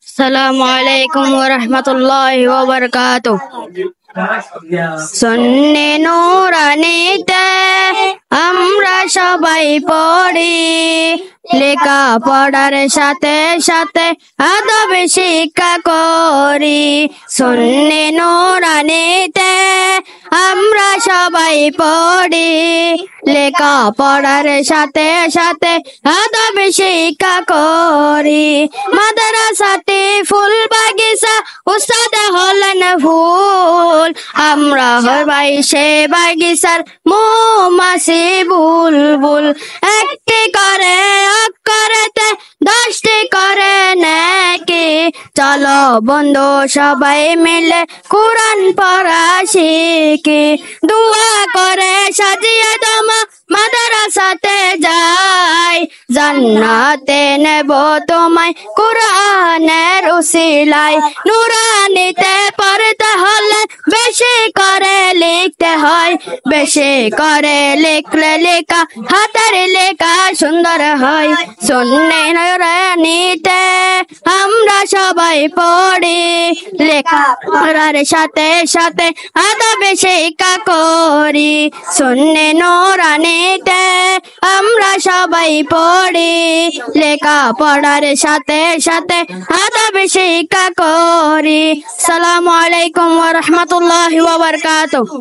Assalamualaikum warahmatullahi wabarakatuh. সুন্নে নূরানীতে আমরা সবাই পড়ি, লেখা পড়ার সাথে সাথে আদব শিক্ষা করি। সুন্নে নূরানীতে আমরা সবাই পড়ি, লেখা পড়ার সাথে সাথে আদব শিক্ষা করি। মাদ্রাসাতে ফুল বাগিচা উস্তাদ হলেন ফুল, আমরা হই সে বাগিচার মৌমাছি বুলবুল। একটি করে অক্ষরেতে 10টি করে নেকি, চলো বন্ধু সবাই মিলে কোরআন পড়া শিখি। দোয়া করে সাজিয়ে দমা মাদ্রাসাতে যাই, জান্নাতে নেব তোমায় কোরআনের উসিলায়। নূরানীতে পড়তে হলে বেশি করে লিখতে হয়, বেশি করে লিখলে লেখা হাতের লেখা সুন্দর হয়। সুন্নে নূরানীতে আমরা সবাই পড়ি, লেখা পড়ার সাথে সাথে আদব শিক্ষা করি। সুন্নে নূরানীতে আমরা সবাই পড়ি, লেখা পড়ার সাথে সাথে আদব শিক্ষা করি। আসসালামু আলাইকুম ওয়া রাহমাতুল্লাহি ওয়া বারাকাতুহু।